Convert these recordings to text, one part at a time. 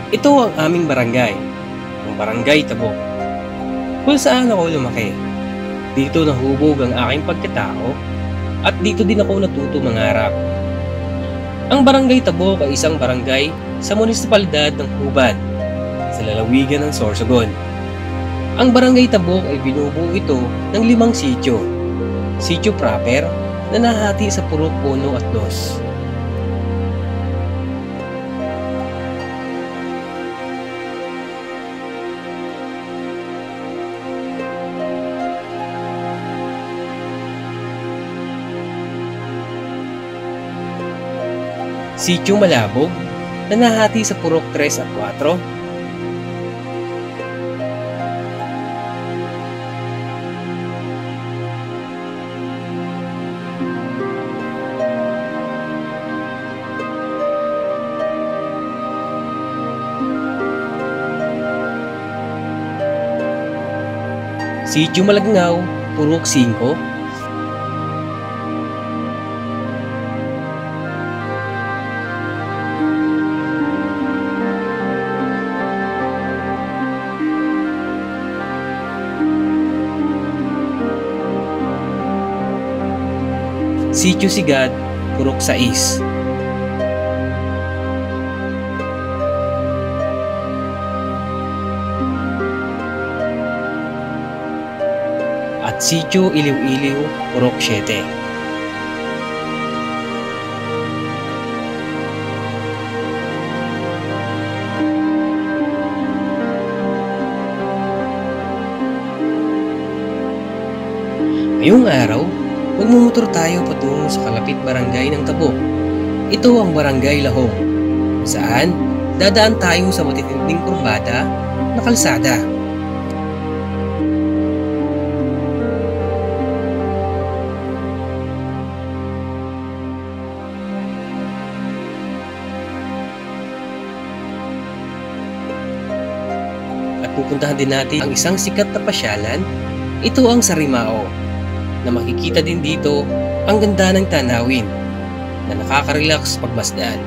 Ito ang aming barangay, ang Barangay Tabok, kung saan ako lumaki. Dito nahubog ang aking pagkatao at dito din ako natuto mangarap. Ang Barangay Tabok ay isang barangay sa munisipalidad ng Huban, sa lalawigan ng Sorsogon. Ang Barangay Tabok ay binubuo ito ng 5 sityo. Sityo proper na nahati sa Purok 1 at 2. Sityo Malabog na nahati sa Purok 3 at 4. Sityo Malagnaw, Purok 5. Sityo Sigad, Purok 6. At Sityo Iliw-Iliw, Purok 7. Ngayong araw, magmumotor tayo patungo sa kalapit barangay ng Tabok. Ito ang Barangay Lahong, saan dadaan tayo sa matitinding kurbada na kalsada. At pupuntahan din natin ang isang sikat na pasyalan. Ito ang Sarimao, na makikita din dito ang ganda ng tanawin na nakaka-relax pagmasdan.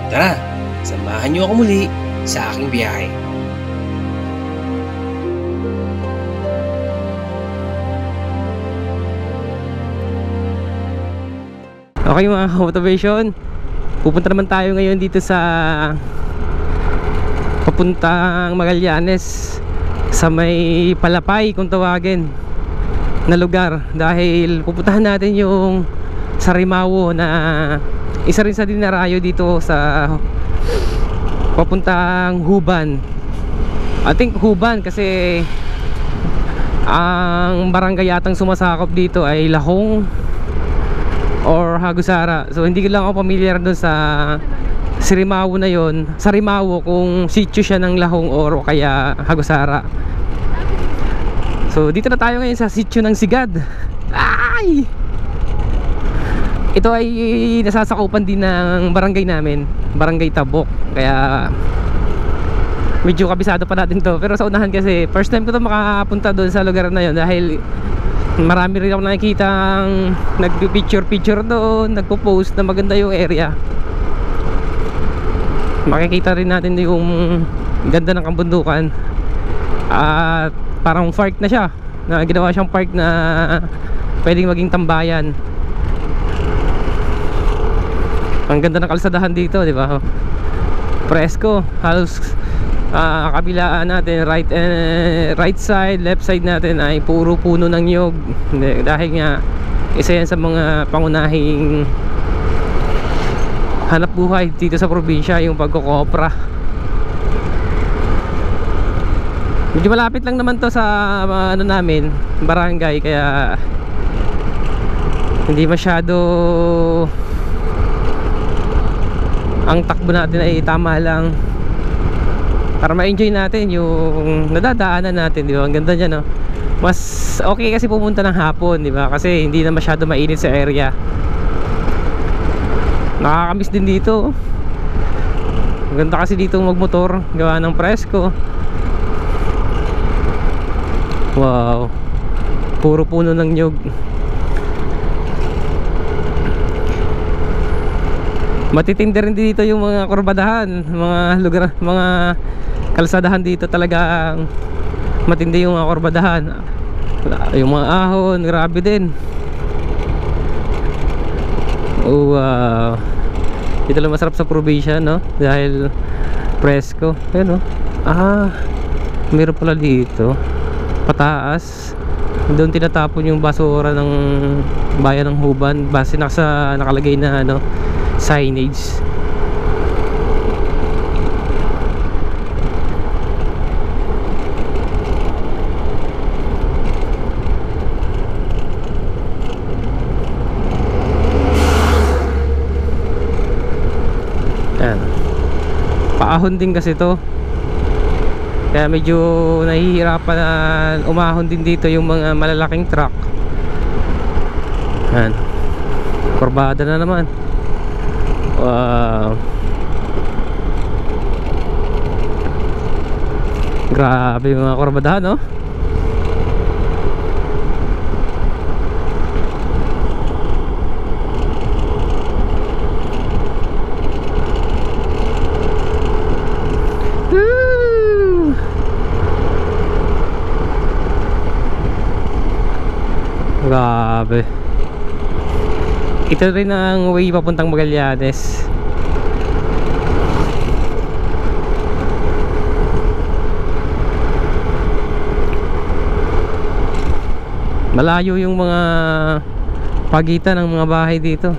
Tara, samahan niyo ako muli sa aking biyahe. Okay mga motivation, pupunta naman tayo ngayon dito sa papuntang Magallanes, sa may Palapay kung tawagin na lugar, dahil pupuntahan natin yung Sarimao na isa rin sa dinarayo dito sa papuntang Huban. I think Huban kasi ang barangay yatang sumasakop dito ay Lahong or Hagusara. So hindi lang ako familiar dun sa Sarimao na yon, Sarimao kung sitio siya ng Lahong or kaya Hagusara. So dito na tayo ngayon sa sitio ng Sigad. Ay! Ito ay nasasakupan din ng barangay namin, Barangay Tabok. Kaya medyo kabisado pa natin to. Pero sa unahan kasi first time ko to makapunta doon sa lugar na yon, dahil marami rin ako nakikita ang nagpipicture doon, nagpo-post na maganda yung area. Makikita rin natin yung ganda ng kabundukan. At parang park na siya, na ginawa siyang park na pwedeng maging tambayan. Ang ganda ng kalsadahan dito, di ba? Presko, halos kabilaan natin, right side, left side natin ay puro puno ng niyog. Dahil nga isa yan sa mga pangunahing hanap buhay dito sa probinsya, yung pagkokopra. Medyo malapit lang naman to sa ano namin, barangay, kaya hindi masyado, ang takbo natin ay tama lang para ma-enjoy natin yung nadadaanan natin, di ba? Ang ganda niya, no? Mas okay kasi pumunta ng hapon, di ba? Kasi hindi na masyado mainit sa area. Nakakamiss din dito. Maganda kasi dito magmotor, gawa ng presko. Wow, puro puno ng nyug. Matitindi rin dito yung mga kurbadahan, mga lugar, mga kalsadahan dito talaga. Matindi yung mga kurbadahan. Yung mga ahon, grabe din. Wow. Dito lang masarap sa probinsya, no? Dahil presko. Ayan, no? Meron pala dito pataas. Doon tinatapon yung basura ng bayan ng Huban. Base nakalagay na ano, signage. Ayan. Paahon din kasi to, kaya medyo nahihirapan na umahon din dito yung mga malalaking truck. Ayan. Kurbada na naman. Wow. Grabe yung mga kurbadahan, no? Grabe. Ito rin ang way papuntang Magallanes. Malayo yung mga pagitan ng mga bahay dito.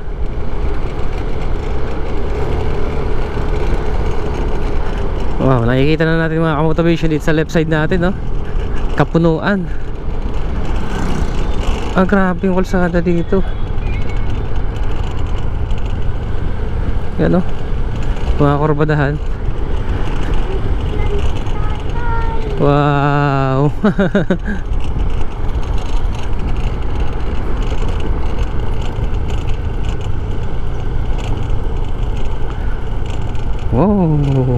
Wow, nakikita na natin mga kamotivation dito sa left side natin, no? Kapunuan. Grabe yung kalsada dito. Yan, no? Mga kurbadahan. Wow. Wow.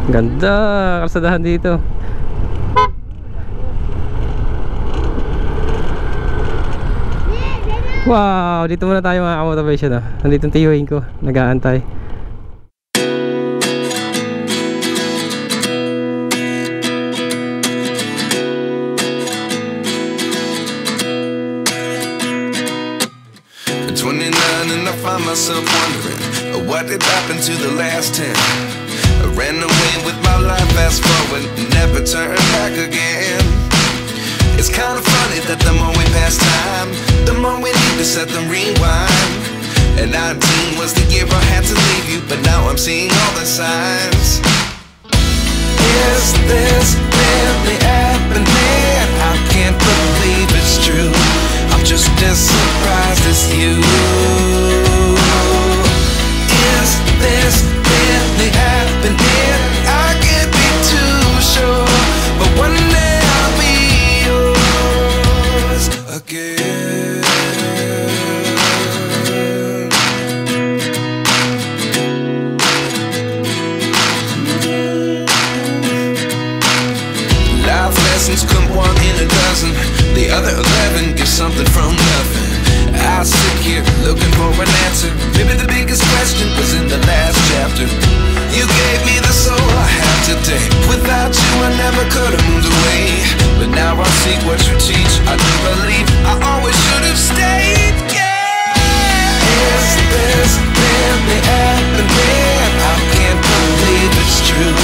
Ganda kalsadahan dito. Wow, dito muna tayo mga kamotivation, nandito yung tiyuhin ko, nag-aantay. At 29 and I find myself wondering what did happen to the last 10. I ran away with my life, fast forward, never turn back again. It's kind of funny that the more we pass time, the more we need to set the rewind. And 19 was the year I had to leave you, but now I'm seeing all the signs. Is this really happening? I can't believe it's true. I'm just as surprised as you. Is this really happening? I can't be too sure, but one day I'll be yours again. Life lessons come one in a dozen, the other 11 get something from nothing. I sit here looking for an answer. Maybe the biggest question was in the last chapter. You gave me the soul I have today. Without you I never could have moved away. But now I see what you teach. I do believe I always should have stayed. Yeah. Is this really happening? I can't believe it's true.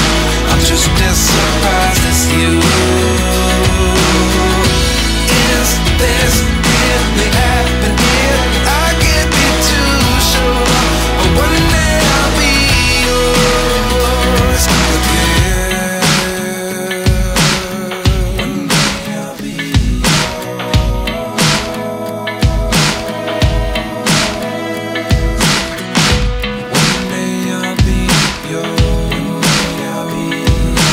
I'm just as surprised as you. Is this really happening? I can't be too sure, but one day I'll be yours again. One day I'll be yours. One day I'll be yours. I'll be yours.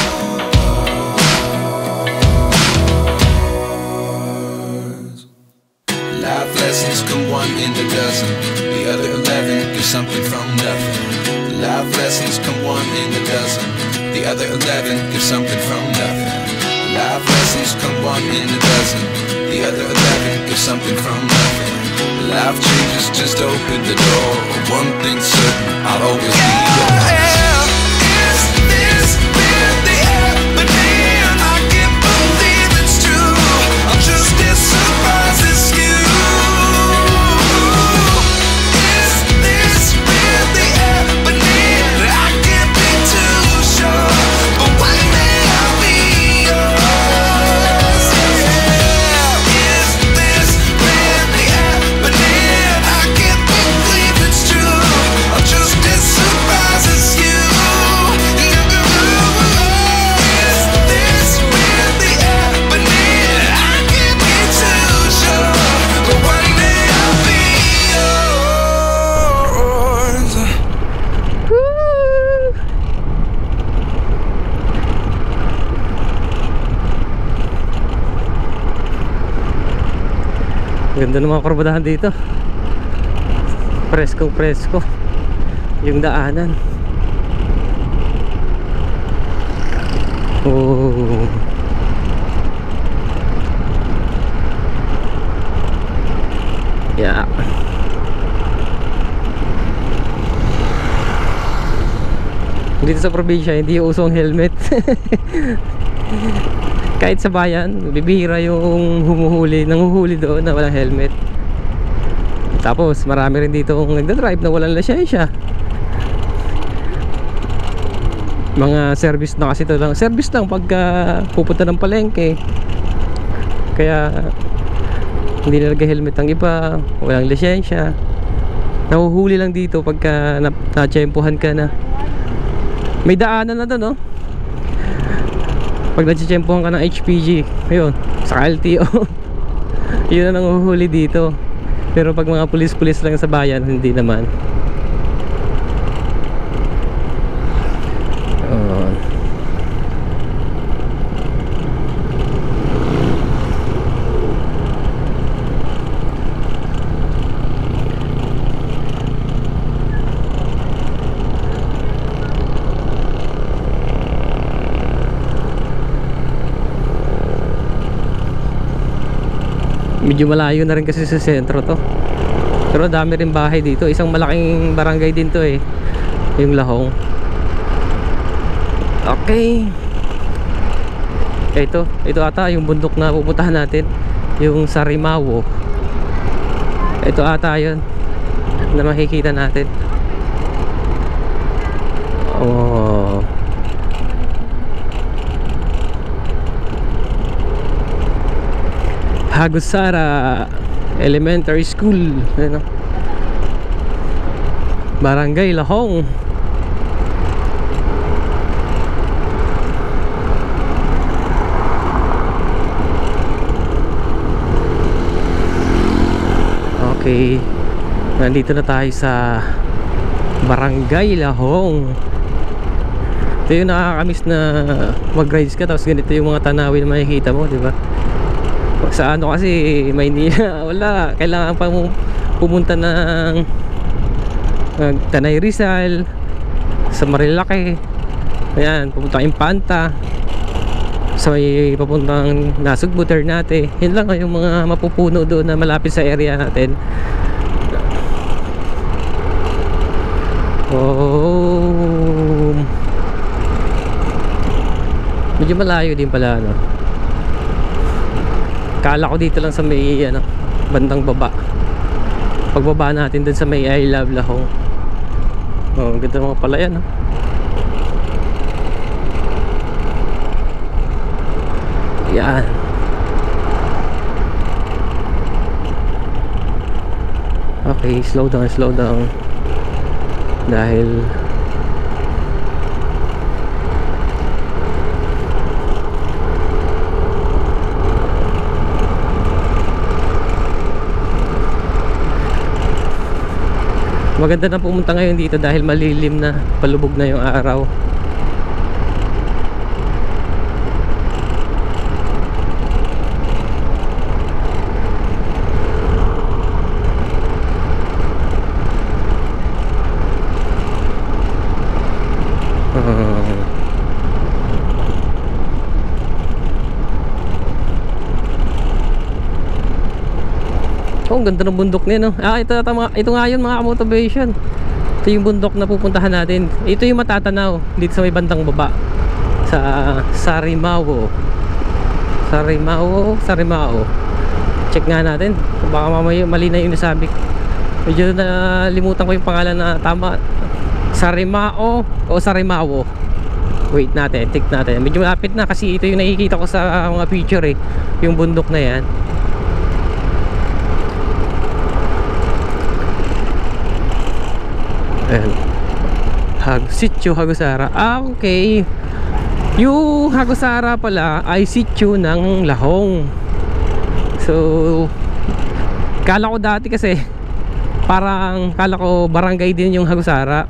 Life lessons come one in a dozen, the other 11 get something from nothing. Life lessons come one in a dozen, the other 11 get something from nothing. Life lessons come one in a dozen. The other 11 is something from nothing. Life changes, just open the door. One thing's certain, I'll always be yours. Is this really happening? I can't believe it's true. I'm just as surprised as you. Is this really happening? I can't be too sure, but one day I'll be yours. Is this really happening? I can't believe it's true. I'm just as surprised as you. Is this really happening? I can't be too sure, but one day I'll be yours. Ganda ng mga kurbadahan dito. Presko yung daanan. Oh. Yeah. Dito sa probinsya hindi uso ang helmet. Kahit sa bayan, bibihira yung nanguhuli doon na walang helmet. Tapos marami rin dito kung nagdadrive na walang lisensya. Mga service na kasi ito lang. Service lang pagka pupunta ng palengke. Kaya hindi na nag-helmet ang iba, walang lisensya. Nahuhuli lang dito pagka na-tsempuhan ka na. May daanan na doon, no? Pag na-tsempuhan ka ng HPG, ayun, sa LTO. Yun na nanguhuli dito. Pero pag mga pulis-pulis lang sa bayan, hindi naman. Medyo malayo na rin kasi sa sentro to. Pero dami rin bahay dito. Isang malaking barangay din to eh, yung Lahong. Okay. Ito ata yung bundok na pupuntahan natin, yung Sarimawo. Ito ata yun na makikita natin. Oh, Hagusara Elementary School, ano? Barangay Lahong. Okay, nandito na tayo sa Barangay Lahong. Ito yung nakakamiss na mag-rides ka tapos ganito yung mga tanawin na makikita mo, di ba? Sa ano kasi Maynila, wala, kailangan pa pumunta ng Tanay Rizal, sa Marilake, ayan, pupunta Impanta, sa may papuntang Nasugbu, Ternate. Yun lang yung mga mapupuno doon na malapit sa area natin. Oh, medyo malayo din pala, no? Kala ko dito lang sa may ano, bandang baba. Pagbaba natin dun sa may I Love Lahong. Oh, ganda mga pala yan, no? Yan. Okay, slow down dahil maganda na pumunta ngayon dito dahil malilim na, palubog na yung araw. Oh, ang ganda ng bundok niya, no? Ito nga yun, mga motivation. Ito yung bundok na pupuntahan natin. Ito yung matatanaw dito sa may bandang baba. Sa Sarimao. Check nga natin. Baka mamaya mali na yung nasabi. Medyo nalimutan ko yung pangalan na tama. Sarimao o Sarimao. Wait natin, check natin. Medyo malapit na kasi ito yung nakikita ko sa mga picture eh. Yung bundok na yan. Ayan. Sitio Hagusara. Okay. Yung Hagusara pala ay sitio ng Lahong. So kala ko dati kasi kala ko barangay din yung Hagusara.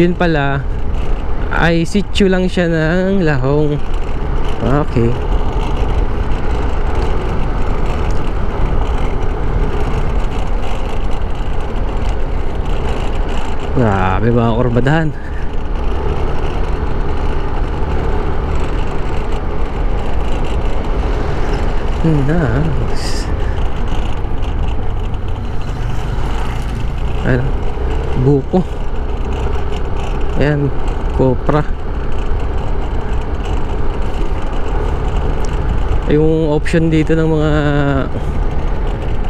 Yun pala ay sitio lang siya ng Lahong. Okay. Grabe mga kurbadahan. Nice. Ano? Buko. Ayan, kopra. Yung option dito ng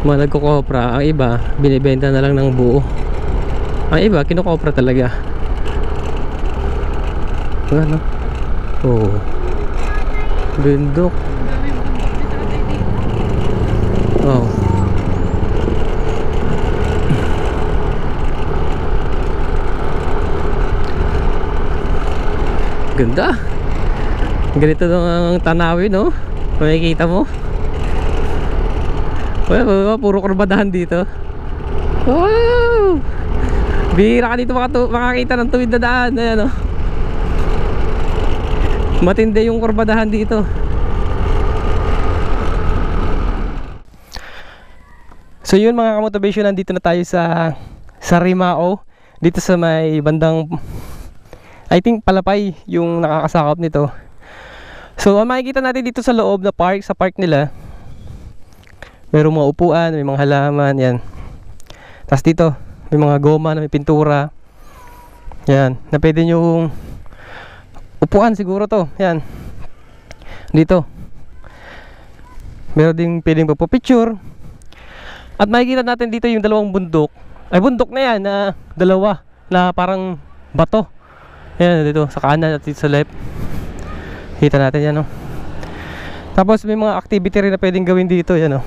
mga nagkokopra, ang iba binibenta na lang ng buo. Ang iba kinokopra talaga. Ano? Oh. Bundok. Oh. Ganda. Ganito ang tanawin, no? Makikita mo. Puro kurbadahan dito. Wow! Bihira ka dito makakita ng tuwid na daan. Ayan, oh. Matindi yung kurbadahan dito. So yun mga kamotivation, nandito na tayo sa Sarimao. Dito sa may bandang, I think Palapay yung nakakasakop nito. So ang makikita natin dito sa loob na park, sa park nila, mayroong mga upuan, may mga halaman, yan. Tapos dito may mga goma na may pintura. Yan, na pwede nyong upuan siguro to. Yan. Dito. Meron ding pwedeng pagpo-picture. At makikita natin dito yung dalawang bundok. Ay, bundok na yan na dalawa na parang bato. Yan, dito sa kanan at dito sa left. Kita natin yan, no. Tapos may mga activity rin na pwedeng gawin dito, yan, no.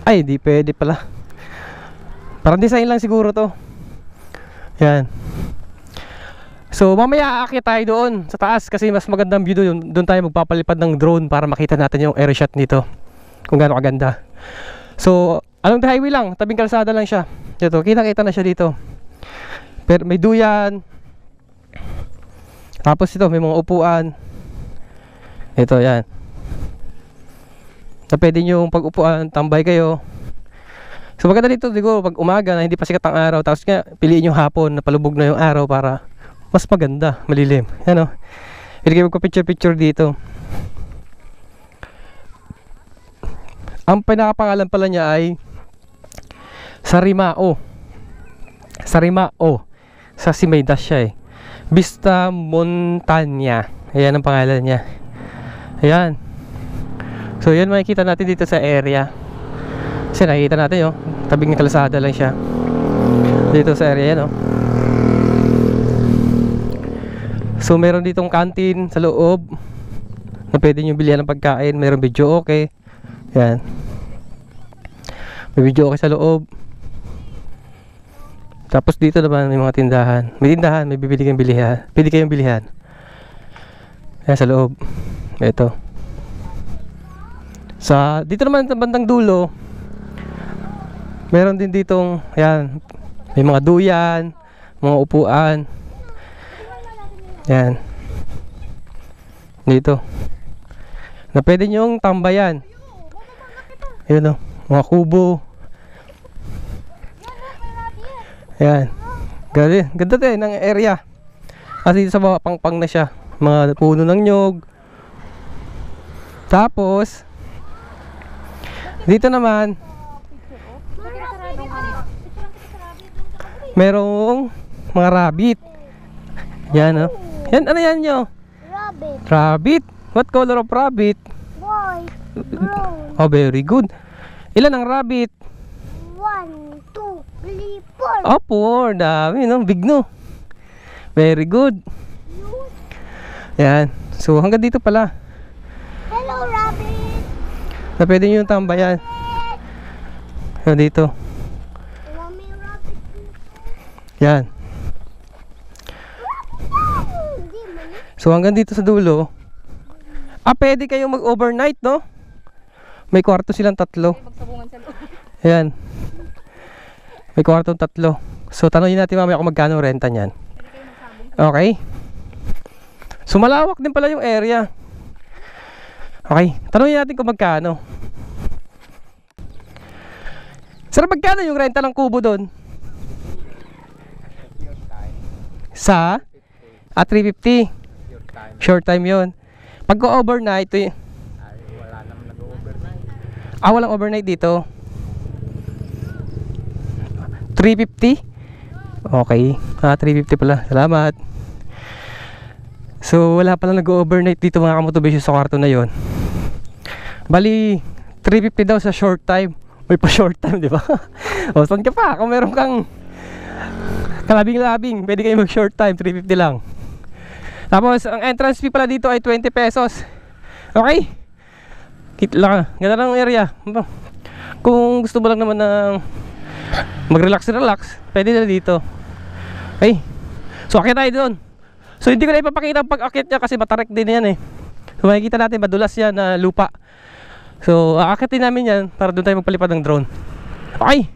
Ay, di pwede pala. Parang design lang siguro to. Yan. So mamaya aakyat tayo doon sa taas kasi mas magandang view doon. Doon tayo magpapalipad ng drone para makita natin yung air shot nito, kung gaano kaganda. So along the highway lang, tabing kalsada lang siya. Dito, kita-kita na siya dito. Pero may duyan. Tapos ito may mga upuan. Ito, yan. Na pwede nyo pag-upuan, tambay kayo. So maganda dito siguro pag umaga na hindi pa sikat ang araw, tapos nga piliin yung hapon na palubog na yung araw para mas maganda, malilim. Yan, o. Pwede kayo magpa-picture dito. Ang pinakapangalan pala niya ay Sarimao. Sarimao. Sa Simeydas siya, eh. Vista Montanya. Ayan ang pangalan niya. Ayan. So yan makikita natin dito sa area. Kasi nakikita natin, oh, tabing ng kalsada lang siya. Dito sa area yan, oh. So meron ditong canteen sa loob na pwede nyo bilihan ng pagkain. Meron video okay. Yan. May video okay sa loob. Tapos dito naman may mga tindahan. May tindahan, may bibili kayong bilihan. Pwede kayong bilihan. Yan sa loob. Ito. Dito naman sa bandang dulo, meron din ditong, yan, may mga duyan, mga upuan. Yan. Dito. Na pwede nyong tambayan. Ayun, o, mga kubo. Yan. Ganda din ng area. Kasi dito sa mga pangpang na siya. Mga puno ng nyog. Tapos dito naman Merong mga rabbit. Yan, oh. Yan, ano yan nyo? Rabbit. Rabbit? What color of rabbit? White. Brown. Oh, very good. Ilan ang rabbit? 1, 2, 3, 4. Oh, 4. Dami, no? Big, no? Very good. Yan. So, hanggang dito pala. Hello, rabbit. Na pwede nyo yung tambayan. Hanggang dito. Mommy, rabbit. Yan. Hindi, mali. So, hanggang dito sa dulo. Ah, pwede kayong mag-overnight, no? May kwarto silang 3. Ayan. May kwartong 3. So, tanongin natin mamaya kung magkano renta niyan. Okay. So, malawak din pala yung area. Okay. Tanongin natin kung magkano. Sir, magkano yung renta ng kubo doon? Sa? 350. Short time yun. Pag overnight, Wala naman nag-overnight. walang overnight dito. 350? Okay. 350 pala. Salamat. So, wala pala nag-overnight dito mga kamotobisyo sa kwarto na yon. Bali, 350 daw sa short time. May pa short time, di ba? O, saan ka pa? Kung meron kang kalabing-labing, pwede kayo mag short time, 350 lang. Tapos, ang entrance fee pala dito ay 20 pesos. Okay? Kitla ka. Ganda ng area. Kung gusto mo lang naman ng mag-relax, pwede na dito. Okay? So, akit tayo doon. So, hindi ko na ipapakita ang pag-akit niya kasi matarik din yan eh. So, makikita natin, madulas yan na lupa. So, aakitin namin yan para doon tayo magpalipad ng drone. Okay?